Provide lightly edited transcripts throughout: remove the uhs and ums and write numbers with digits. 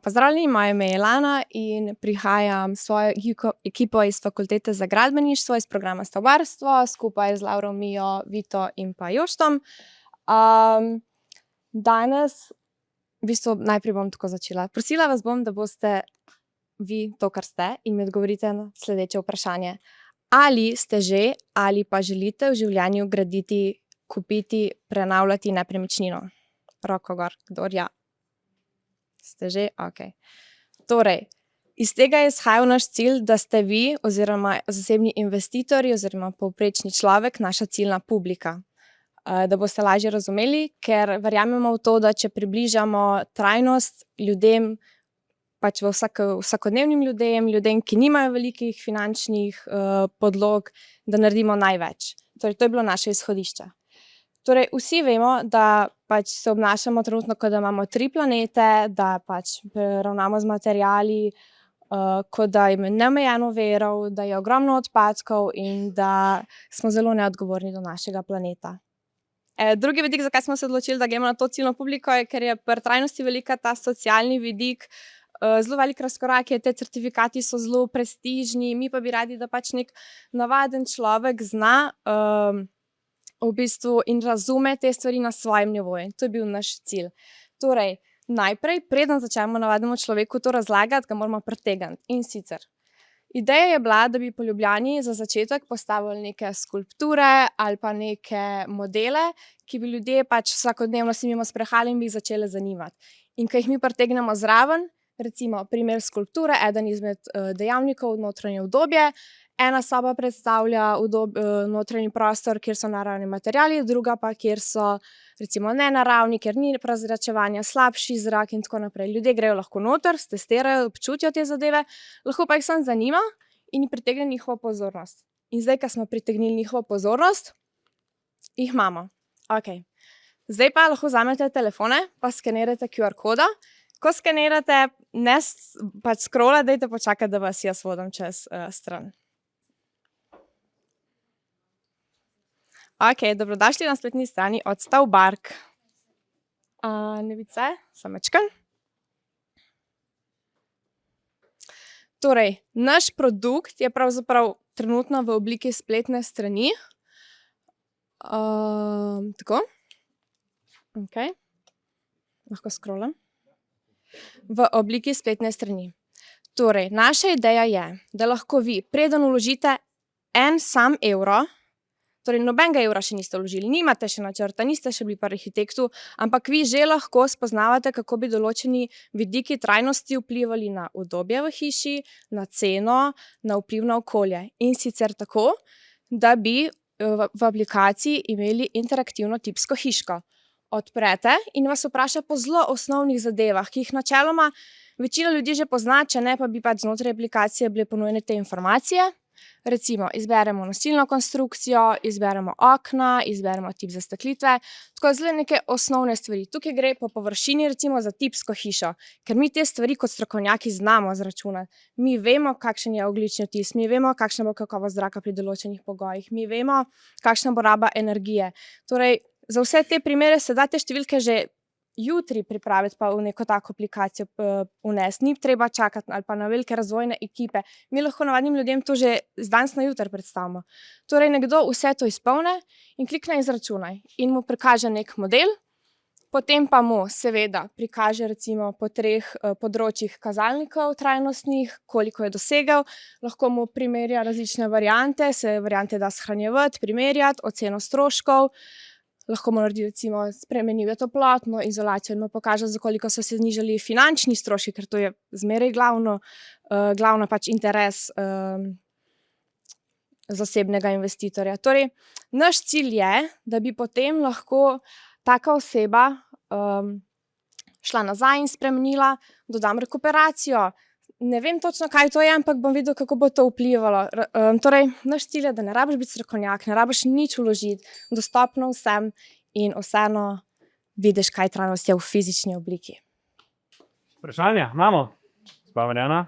Pozdravljeni, moje ime je Lana in prihajam s svojo ekipo iz Fakultete za gradbeništvo iz programa Stavbarstvo skupaj z Lauro, Mijo, Vito in pa Joštom. Danes, v bistvu najprej bom tako začela. Prosila vas bom, da boste vi to, kar ste, in mi odgovorite na sledeče vprašanje. Ali ste že ali pa želite v življenju graditi, kupiti, prenavljati nepremičnino? Roko gor, kdor ja. Ste že? Okej. Torej, iz tega je izhajal naš cilj, da ste vi oziroma zasebni investitorji oziroma povprečni človek naša ciljna publika. Da boste lažje razumeli, ker verjamemo v to, da če približamo trajnost ljudem, pač vsakodnevnim ljudem, ki nimajo velikih finančnih podlog, da naredimo največ. Torej, to je bilo naše izhodišče. Torej, vsi vemo, da pač se obnašamo trenutno, kot da imamo 3 planete, da pač ravnamo z materiali, kot da je neomejeno virov, da je ogromno odpadkov in da smo zelo neodgovorni do našega planeta. Drugi vidik, zakaj smo se odločili, da gremo na to ciljno publiko, je, ker je pri trajnosti velika ta socialni vidik, zelo velik razkorak je, te certifikati so zelo prestižni, mi pa bi radi, da pač neki navaden človek zna v bistvu in razume te stvari na svojem nivoju. To je bil naš cilj. Torej, najprej, preden začnemo navadnemu človeku to razlagati, ga moramo pritegniti. In sicer, ideja je bila, da bi po Ljubljani za začetek postavili neke skulpture ali pa neke modele, ki bi ljudje pač vsakodnevno se mimo sprehajali in bi jih začele zanimati. In ko jih mi pritegnemo zraven, recimo primer skulpture, eden izmed dejavnikov, notranje udobje, ena soba predstavlja notranji prostor, kjer so naravni materiali, druga pa, kjer so recimo nenaravni, kjer ni prezračevanja, slabši zrak in tako naprej. Ljudje grejo lahko noter, stestirajo, občutijo te zadeve, lahko pa jih samo zanima in pritegne njihovo pozornost. In zdaj, ko smo pritegnili njihovo pozornost, jih imamo. Okej. Zdaj pa lahko vzamete telefone pa skenirate QR-koda. Ko skenirate, ne pač scrollati, dajte počakati, da vas jaz vodim čez stran. Okej, dobrodošli na spletni strani od Stavbark. Ne vidi se? Samo majčkeno. Torej, naš produkt je pravzaprav trenutno v obliki spletne strani. Tako. Okej. Lahko scrollam. V obliki spletne strani. Torej, naša ideja je, da lahko vi, preden vložite en sam evro, torej nobenega evra še niste vložili, nimate še načrta, niste še bili pri arhitektu, ampak vi že lahko spoznavate, kako bi določeni vidiki trajnosti vplivali na udobje v hiši, na ceno, na vpliv na okolje. In sicer tako, da bi v aplikaciji imeli interaktivno tipsko hiško. Odprete in vas vpraša po zelo osnovnih zadevah, ki jih načeloma večina ljudi že pozna, če ne pa bi pač znotraj aplikacije bile ponujene te informacije. Recimo, izberemo nosilno konstrukcijo, izberemo okna, izberemo tip zasteklitve, tako zelo neke osnovne stvari. Tukaj gre po površini recimo za tipsko hišo, ker mi te stvari kot strokovnjaki znamo izračunati. Mi vemo, kakšen je ogljični odtis, mi vemo, kakšna bo kakovost zraka pri določenih pogojih, mi vemo, kakšna bo raba energije. Torej, za vse te primere se da te številke že jutri pripraviti pa v neko tako aplikacijo vnesti. Ni treba čakati ali pa na velike razvojne ekipe. Mi lahko navadnim ljudem to že z danes na jutri predstavimo. Torej, nekdo vse to izpolni in klikne izračunaj in mu prikaže neki model, potem pa mu seveda prikaže recimo po 3 področjih kazalnikov trajnostnih, koliko je dosegel, lahko mu primerja različne variante, se variante da shranjevati, primerjati, oceno stroškov. Lahko mu naredi recimo spremenljivo toplotno izolacijo in mu pokaže, za koliko so se znižali finančni stroški, ker to je zmeraj glavno pač interes zasebnega investitorja. Torej, naš cilj je, da bi potem lahko taka oseba šla nazaj in spremenila, dodam rekuperacijo. Ne vem točno, kaj to je, ampak bom videl, kako bo to vplivalo. Torej, naš cilj je, da ne rabiš biti strokovnjak, ne rabiš nič vložiti, dostopno vsem in vseeno vidiš, kaj trajnost je v fizični obliki. Vprašanja imamo? Gospa Marjana?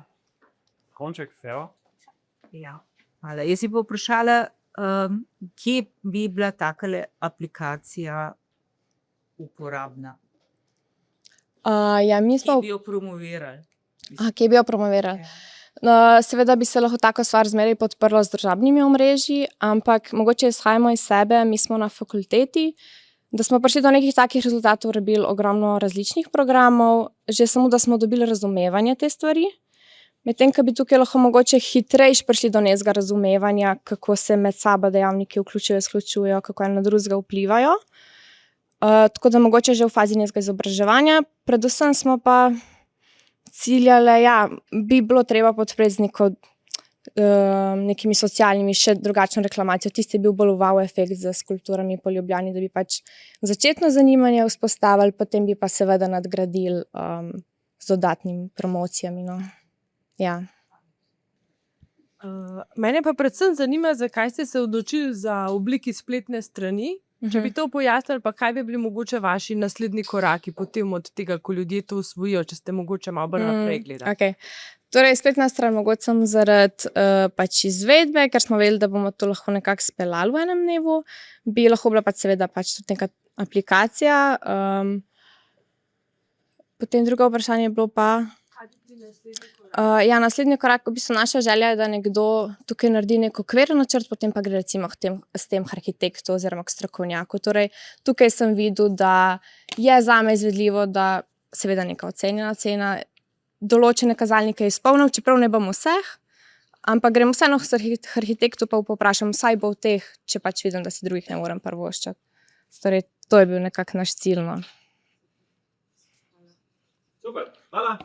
Konček, Feo? Ja, hvala. Jaz si pa vprašala, kje bi bila takale aplikacija uporabna? Ja, mi Ki smo, bi jo promovirali. kje bi jo promovirali? Seveda bi se lahko tako stvar zmeraj podprla z družabnimi omrežji, ampak mogoče izhajamo iz sebe, mi smo na fakulteti, da smo prišli do nekih takih rezultatov, rabili ogromno različnih programov, že samo, da smo dobili razumevanje te stvari, medtem ko bi tukaj lahko mogoče hitrejš prišli do nekega razumevanja, kako se med sabo dejavniki vključujejo, izključujejo, kako en na drugega vplivajo. Tako da mogoče že v fazi nekega izobraževanja, predvsem smo pa ciljale, ja, bi bilo treba podpreti z nekimi socialnimi, še drugačno reklamacijo. Tisti je bil bolj wow efekt z skulpturami po Ljubljani, da bi pač začetno zanimanje vzpostavili, potem bi pa seveda nadgradili z dodatnimi promocijami, no. Ja. Mene pa predvsem zanima, zakaj ste se odločili za obliki spletne strani. Če bi to pojasnili, pa kaj bi bili mogoče vaši naslednji koraki potem od tega, ko ljudje to usvojijo, če ste mogoče malo bolj naprej gledali. Okej. Torej, spletna stran mogoče sem zaradi pač izvedbe, ker smo vedeli, da bomo to lahko nekako speljali v enem dnevu. Bi lahko bila pač seveda pač tudi neka aplikacija. Potem drugo vprašanje je bilo pa, ja, naslednji korak, v bistvu naša želja je, da nekdo tukaj naredi neki okviren načrt, potem pa gre recimo s tem k arhitektu oziroma k strokovnjaku. Torej, tukaj sem videl, da je zame izvedljivo, da seveda neka ocenjena cena določene kazalnike izpolnil, čeprav ne bom vseh, ampak grem vseeno k arhitektu pa povprašam, vsaj bo v teh, če pač vidim, da si drugih ne morem privoščiti. Torej, to je bil nekako naš cilj, no. Super, hvala.